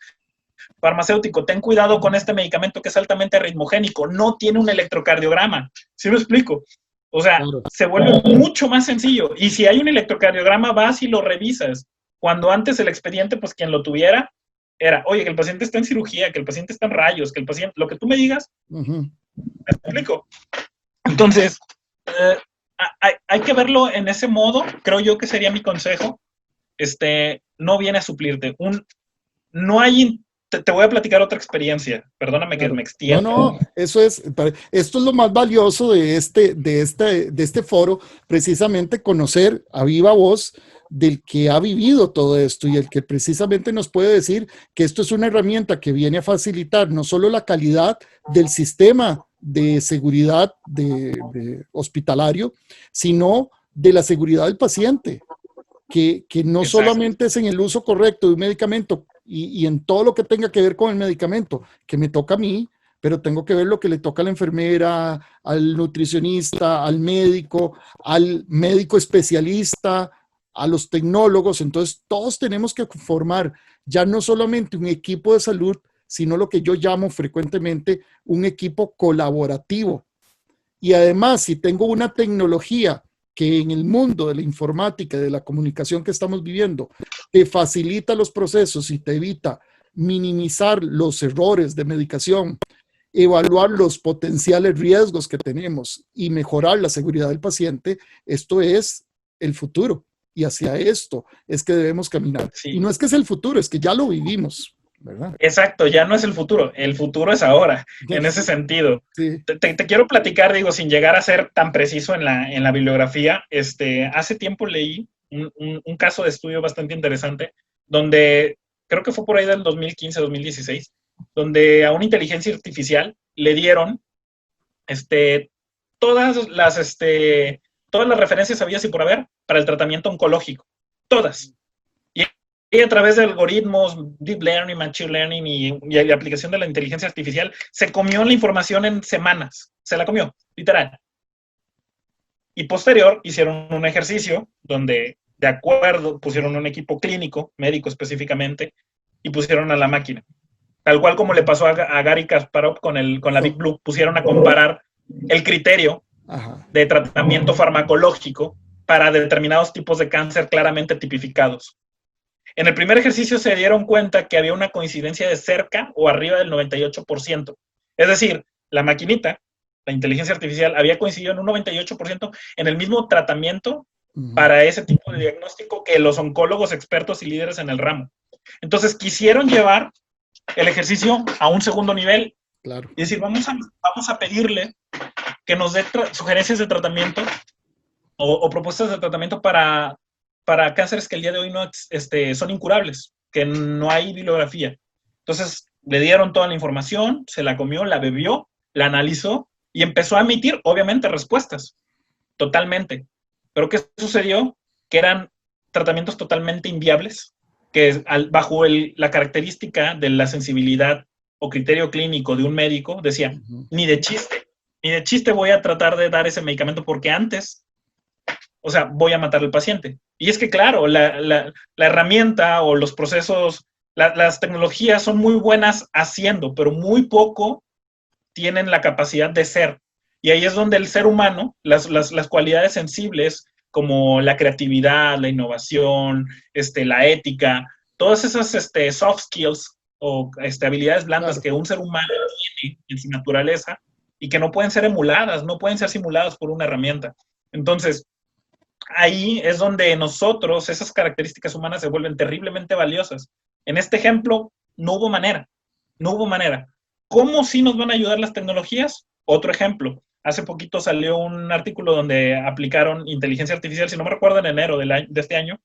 Farmacéutico, ten cuidado con este medicamento que es altamente ritmogénico, no tiene un electrocardiograma. ¿Sí me explico? O sea, se vuelve mucho más sencillo. Y si hay un electrocardiograma, vas y lo revisas. Cuando antes el expediente, pues quien lo tuviera, era, oye, que el paciente está en cirugía, que el paciente está en rayos, que el paciente, lo que tú me digas, ¿me explico? Entonces, hay que verlo en ese modo. Creo yo que sería mi consejo. No viene a suplirte. No hay... Te voy a platicar otra experiencia. Perdóname que me extienda. No, esto es lo más valioso de este foro, precisamente conocer a viva voz del que ha vivido todo esto y el que precisamente nos puede decir que esto es una herramienta que viene a facilitar no solo la calidad del sistema de seguridad de hospitalario, sino de la seguridad del paciente, que no solamente es en el uso correcto de un medicamento y en todo lo que tenga que ver con el medicamento, que me toca a mí, pero tengo que ver lo que le toca a la enfermera, al nutricionista, al médico especialista, a los tecnólogos. Entonces, todos tenemos que formar ya no solamente un equipo de salud, sino lo que yo llamo frecuentemente un equipo colaborativo. Y además, si tengo una tecnología que en el mundo de la informática y de la comunicación que estamos viviendo te facilita los procesos y te evita minimizar los errores de medicación, evaluar los potenciales riesgos que tenemos y mejorar la seguridad del paciente, esto es el futuro. Y hacia esto es que debemos caminar. Sí. Y no es que es el futuro, es que ya lo vivimos. ¿verdad? Exacto, ya no es el futuro es ahora, en ese sentido. Sí. Te quiero platicar, digo, sin llegar a ser tan preciso en la bibliografía, hace tiempo leí un caso de estudio bastante interesante, donde creo que fue por ahí del 2015-2016, donde a una inteligencia artificial le dieron este, todas las, todas las referencias habidas y por haber para el tratamiento oncológico, todas. Y a través de algoritmos, deep learning, machine learning y la aplicación de la inteligencia artificial, se comió la información en semanas. Se la comió, literal. Y posterior hicieron un ejercicio donde, de acuerdo, pusieron un equipo clínico, médico específicamente, y pusieron a la máquina. Tal cual como le pasó a Gary Kasparov con la Big Blue, pusieron a comparar el criterio de tratamiento farmacológico para determinados tipos de cáncer claramente tipificados. En el primer ejercicio se dieron cuenta que había una coincidencia de cerca o arriba del 98%. Es decir, la maquinita, la inteligencia artificial, había coincidido en un 98% en el mismo tratamiento para ese tipo de diagnóstico que los oncólogos expertos y líderes en el ramo. Entonces quisieron llevar el ejercicio a un segundo nivel. Claro. Y decir, vamos a pedirle que nos dé sugerencias de tratamiento o propuestas de tratamiento para cánceres que el día de hoy no son incurables, que no hay bibliografía. Entonces, le dieron toda la información, se la comió, la bebió, la analizó y empezó a emitir, obviamente, respuestas. Totalmente. Pero ¿qué sucedió? Que eran tratamientos totalmente inviables, que bajo la característica de la sensibilidad o criterio clínico de un médico, decía, ni de chiste voy a tratar de dar ese medicamento porque antes, o sea, voy a matar al paciente. Y es que, claro, la herramienta o los procesos, las tecnologías son muy buenas haciendo, pero muy poco tienen la capacidad de ser. Y ahí es donde el ser humano, las cualidades sensibles, como la creatividad, la innovación, la ética, todas esas soft skills o habilidades blandas que un ser humano tiene en su naturaleza y que no pueden ser emuladas, no pueden ser simuladas por una herramienta. Entonces, ahí es donde nosotros, esas características humanas se vuelven terriblemente valiosas. En este ejemplo, no hubo manera. ¿Cómo sí nos van a ayudar las tecnologías? Otro ejemplo. Hace poquito salió un artículo donde aplicaron inteligencia artificial, si no me recuerdo, en enero de este año,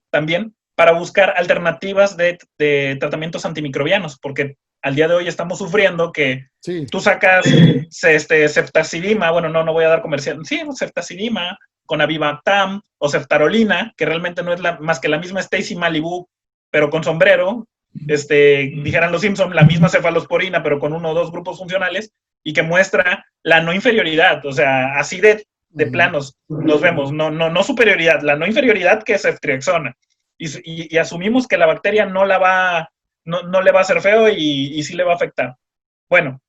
también, para buscar alternativas de tratamientos antimicrobianos, porque al día de hoy estamos sufriendo que tú sacas ceftazidima, bueno, no voy a dar comercial, sí, ceftazidima, con Avibactam o ceftarolina, que realmente no es más que la misma Stacy Malibu, pero con sombrero, dijeran los Simpson, la misma cefalosporina, pero con 1 o 2 grupos funcionales, y que muestra la no inferioridad, o sea, así de planos nos vemos, no superioridad, la no inferioridad que es ceftriaxona, y asumimos que la bacteria no le va a hacer feo y sí le va a afectar. Bueno,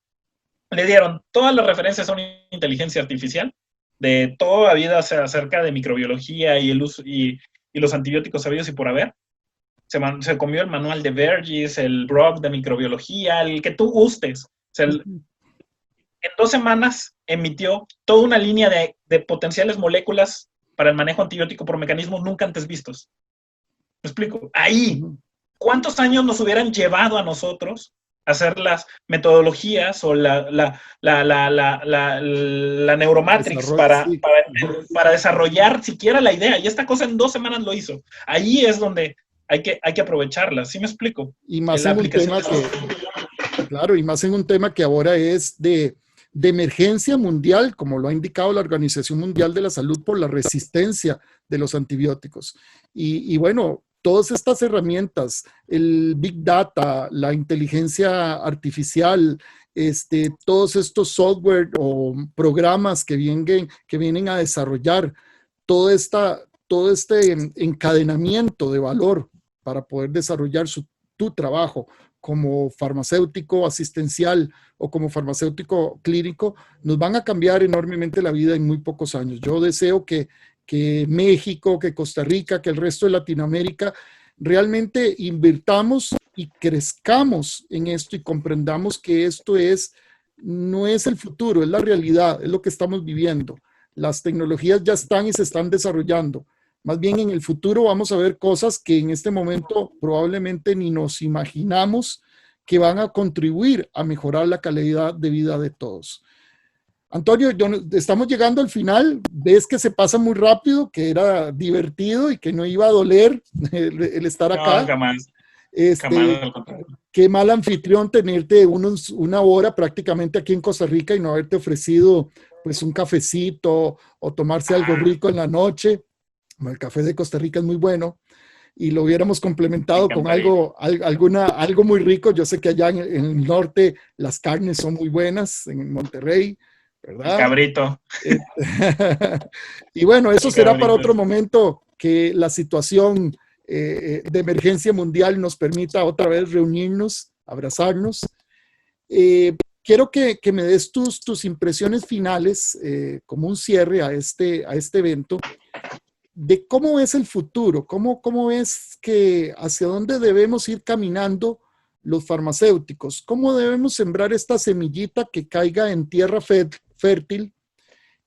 le dieron todas las referencias a una inteligencia artificial de toda la vida acerca de microbiología y el uso y los antibióticos sabidos y por haber. Se comió el manual de Vergis, el blog de microbiología, el que tú gustes. O sea, en 2 semanas emitió toda una línea de potenciales moléculas para el manejo antibiótico por mecanismos nunca antes vistos. ¿Me explico? Ahí, ¿cuántos años nos hubieran llevado a nosotros hacer las metodologías o la neuromatrix para desarrollar siquiera la idea? Y esta cosa en 2 semanas lo hizo. Ahí es donde hay que aprovecharla. ¿Sí me explico? Y más en un tema claro, y más en un tema que ahora es de emergencia mundial, como lo ha indicado la Organización Mundial de la Salud, por la resistencia de los antibióticos. Y bueno, todas estas herramientas, el Big Data, la inteligencia artificial, todos estos software o programas que vienen a desarrollar todo este encadenamiento de valor para poder desarrollar tu trabajo como farmacéutico asistencial o como farmacéutico clínico, nos van a cambiar enormemente la vida en muy pocos años. Yo deseo que México, que Costa Rica, que el resto de Latinoamérica realmente invirtamos y crezcamos en esto y comprendamos que esto no es el futuro, es la realidad, es lo que estamos viviendo. Las tecnologías ya están y se están desarrollando. Más bien en el futuro vamos a ver cosas que en este momento probablemente ni nos imaginamos que van a contribuir a mejorar la calidad de vida de todos. Antonio, estamos llegando al final. Ves que se pasa muy rápido, que era divertido y que no iba a doler el estar No, acá. jamás. Jamás, Este, al contrario. qué mal anfitrión tenerte una hora prácticamente aquí en Costa Rica y no haberte ofrecido pues un cafecito o tomarse algo rico en la noche. El café de Costa Rica es muy bueno y lo hubiéramos Me complementado con encantaría. algo muy rico. Yo sé que allá en el norte las carnes son muy buenas, en Monterrey, El ¿verdad? cabrito. Eh, y bueno, eso El será para cabrito. otro momento que la situación de emergencia mundial nos permita otra vez reunirnos, abrazarnos. Quiero que me des tus impresiones finales como un cierre a este evento de cómo es el futuro, cómo ves que hacia dónde debemos ir caminando los farmacéuticos, cómo debemos sembrar esta semillita que caiga en tierra fértil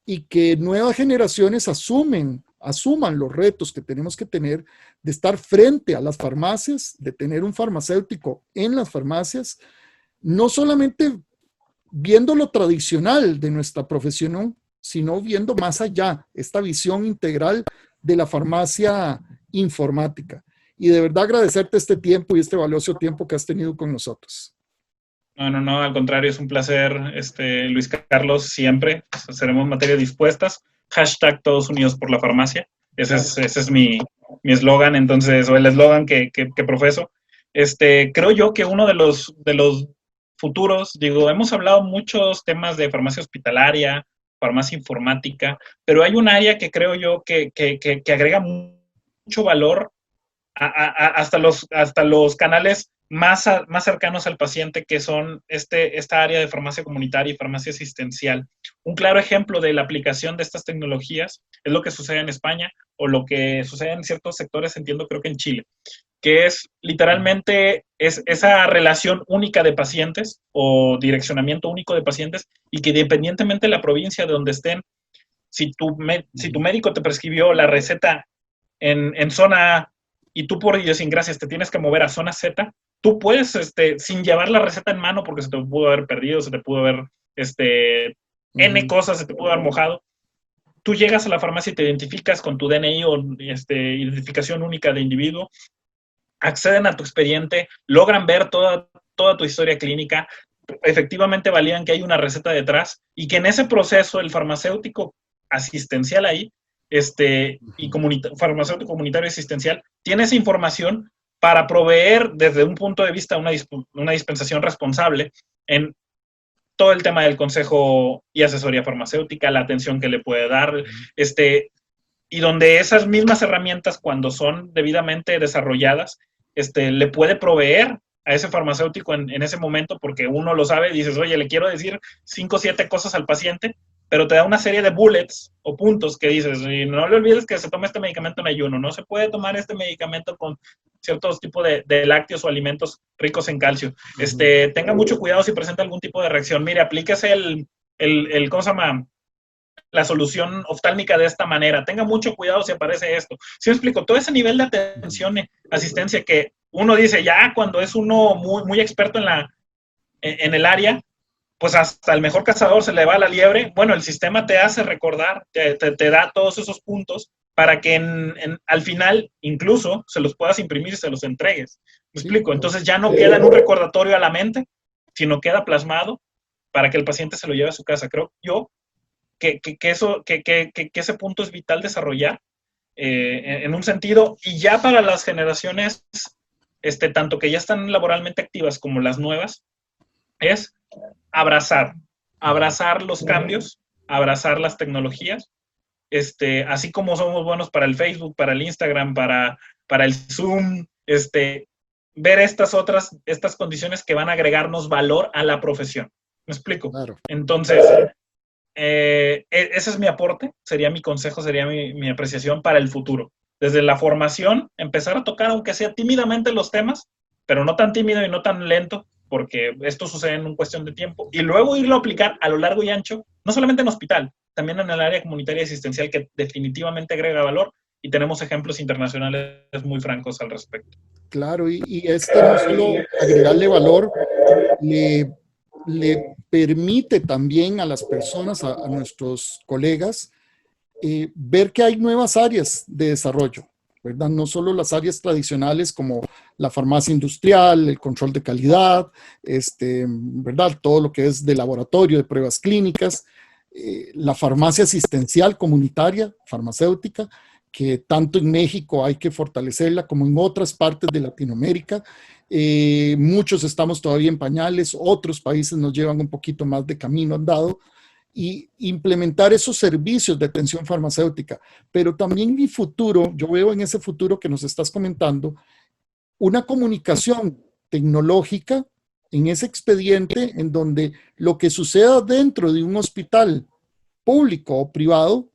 y que nuevas generaciones asuman los retos que tenemos que tener de estar frente a las farmacias, de tener un farmacéutico en las farmacias, no solamente viendo lo tradicional de nuestra profesión, ¿no?, sino viendo más allá, esta visión integral de la farmacia informática. Y de verdad agradecerte este tiempo y este valioso tiempo que has tenido con nosotros. No, al contrario, es un placer, Luis Carlos, siempre. Seremos materia dispuestas. Hashtag todos unidos por la farmacia. Ese es mi eslogan, entonces, o el eslogan que profeso. Creo yo que uno de los futuros, digo, hemos hablado muchos temas de farmacia hospitalaria, farmacia informática, pero hay un área que creo yo que agrega mucho valor hasta los canales más cercanos al paciente, que son esta área de farmacia comunitaria y farmacia asistencial. Un claro ejemplo de la aplicación de estas tecnologías es lo que sucede en España o lo que sucede en ciertos sectores, entiendo, creo que en Chile, que es literalmente esa relación única de pacientes o direccionamiento único de pacientes, y que independientemente de la provincia de donde estén, si tu médico te prescribió la receta en zona A y tú por idiosincrasias te tienes que mover a zona Z, tú puedes, sin llevar la receta en mano, porque se te pudo haber perdido, se te pudo haber, N cosas, se te pudo haber mojado. Tú llegas a la farmacia y te identificas con tu DNI o identificación única de individuo, acceden a tu expediente, logran ver toda tu historia clínica, efectivamente validan que hay una receta detrás y que en ese proceso el farmacéutico asistencial ahí, y farmacéutico comunitario asistencial, tiene esa información para proveer desde un punto de vista una dispensación responsable en todo el tema del consejo y asesoría farmacéutica, la atención que le puede dar, y donde esas mismas herramientas, cuando son debidamente desarrolladas, le puede proveer a ese farmacéutico en ese momento, porque uno lo sabe, dices, oye, le quiero decir 5 o 7 cosas al paciente, pero te da una serie de bullets o puntos que dices, y no le olvides que se toma este medicamento en ayuno, no se puede tomar este medicamento con ciertos tipos de lácteos o alimentos ricos en calcio. Tenga mucho cuidado si presenta algún tipo de reacción. Mire, aplíquese ¿cómo se llama?, la solución oftálmica de esta manera. Tenga mucho cuidado si aparece esto. ¿Sí me explico? Todo ese nivel de atención, asistencia, que uno dice ya cuando es uno muy, muy experto en el área, pues hasta el mejor cazador se le va la liebre. Bueno, el sistema te hace recordar, te da todos esos puntos para que al final incluso se los puedas imprimir y se los entregues. ¿Me explico? Entonces ya no queda en un recordatorio a la mente, sino queda plasmado para que el paciente se lo lleve a su casa. Creo yo que ese punto es vital desarrollar en un sentido, y ya para las generaciones, tanto que ya están laboralmente activas como las nuevas, es abrazar los cambios, abrazar las tecnologías, así como somos buenos para el Facebook, para el Instagram, para el Zoom, ver estas condiciones que van a agregarnos valor a la profesión. ¿Me explico? Claro. Entonces, ese es mi aporte, sería mi consejo, sería mi apreciación para el futuro. Desde la formación, empezar a tocar, aunque sea tímidamente, los temas, pero no tan tímido y no tan lento, porque esto sucede en una cuestión de tiempo, y luego irlo a aplicar a lo largo y ancho, no solamente en hospital, también en el área comunitaria y asistencial, que definitivamente agrega valor, y tenemos ejemplos internacionales muy francos al respecto. Claro, y esto no solo agregarle valor, le permite también a las personas, a nuestros colegas, ver que hay nuevas áreas de desarrollo, ¿verdad? No solo las áreas tradicionales como la farmacia industrial, el control de calidad, ¿verdad? Todo lo que es de laboratorio, de pruebas clínicas, la farmacia asistencial comunitaria, farmacéutica, que tanto en México hay que fortalecerla como en otras partes de Latinoamérica. Muchos estamos todavía en pañales, otros países nos llevan un poquito más de camino andado, y implementar esos servicios de atención farmacéutica. Pero también mi futuro, yo veo en ese futuro que nos estás comentando, una comunicación tecnológica en ese expediente en donde lo que suceda dentro de un hospital público o privado,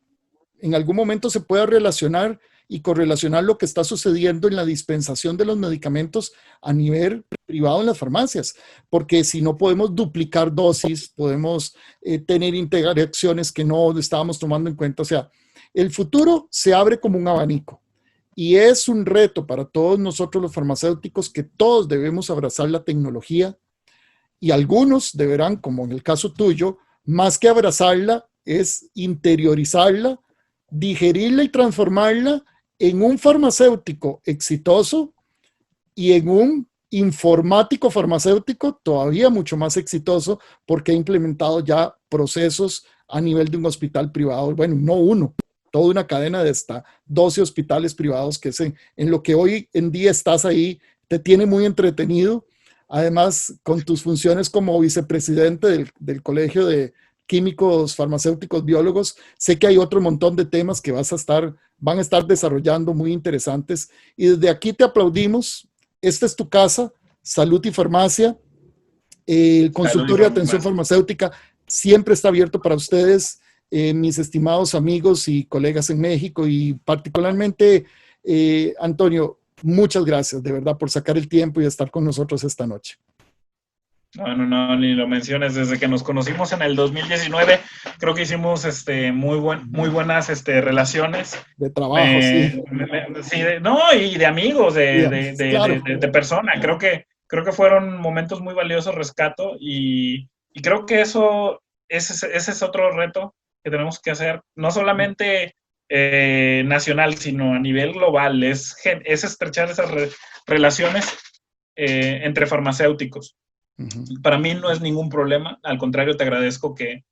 en algún momento se pueda relacionar y correlacionar lo que está sucediendo en la dispensación de los medicamentos a nivel privado en las farmacias, porque si no podemos duplicar dosis, podemos tener interacciones que no estábamos tomando en cuenta. O sea, el futuro se abre como un abanico y es un reto para todos nosotros los farmacéuticos que todos debemos abrazar la tecnología y algunos deberán, como en el caso tuyo, más que abrazarla, es interiorizarla, digerirla y transformarla en un farmacéutico exitoso y en un informático farmacéutico todavía mucho más exitoso porque ha implementado ya procesos a nivel de un hospital privado. Bueno, no uno, toda una cadena de hasta 12 hospitales privados que es en lo que hoy en día estás ahí, te tiene muy entretenido. Además, con tus funciones como vicepresidente del Colegio de Químicos, Farmacéuticos, Biólogos, sé que hay otro montón de temas que van a estar desarrollando muy interesantes. Y desde aquí te aplaudimos. Esta es tu casa, Salud y Farmacia. El consultorio de atención farmacéutica siempre está abierto para ustedes, mis estimados amigos y colegas en México, y particularmente, Antonio, muchas gracias de verdad por sacar el tiempo y estar con nosotros esta noche. No, ni lo menciones. Desde que nos conocimos en el 2019, creo que hicimos muy buenas relaciones. De trabajo, sí. Sí, y de amigos, de persona. Creo que fueron momentos muy valiosos, rescato, y creo que ese es otro reto que tenemos que hacer, no solamente nacional, sino a nivel global, es estrechar esas relaciones entre farmacéuticos. Para mí no es ningún problema, al contrario, te agradezco que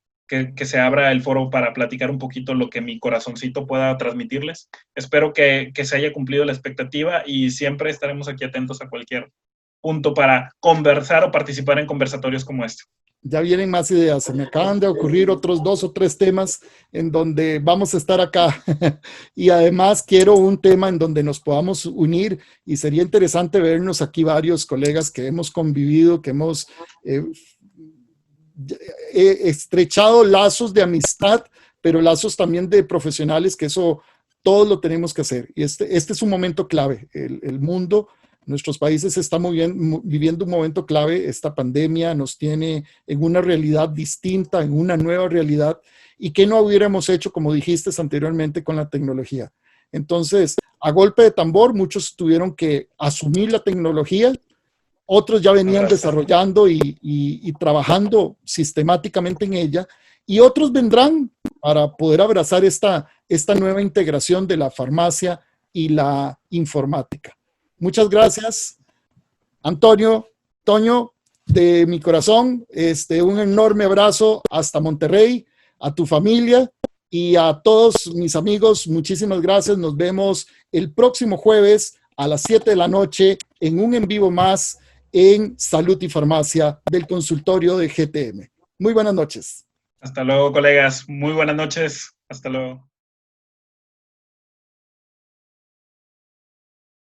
se abra el foro para platicar un poquito lo que mi corazoncito pueda transmitirles. Espero que se haya cumplido la expectativa y siempre estaremos aquí atentos a cualquier punto para conversar o participar en conversatorios como este. Ya vienen más ideas, se me acaban de ocurrir otros 2 o 3 temas en donde vamos a estar acá y además quiero un tema en donde nos podamos unir y sería interesante vernos aquí varios colegas que hemos convivido, que hemos estrechado lazos de amistad, pero lazos también de profesionales, que eso todos lo tenemos que hacer. Y este es un momento clave. El mundo, nuestros países están viviendo un momento clave. Esta pandemia nos tiene en una realidad distinta, en una nueva realidad, y que no hubiéramos hecho, como dijiste anteriormente, con la tecnología. Entonces, a golpe de tambor, muchos tuvieron que asumir la tecnología, otros ya venían desarrollando y trabajando sistemáticamente en ella, y otros vendrán para poder abrazar esta nueva integración de la farmacia y la informática. Muchas gracias, Antonio, Toño, de mi corazón, un enorme abrazo hasta Monterrey, a tu familia y a todos mis amigos, muchísimas gracias. Nos vemos el próximo jueves a las 7 de la noche en un en vivo más en Salud y Farmacia del consultorio de GTM. Muy buenas noches. Hasta luego, colegas. Muy buenas noches. Hasta luego.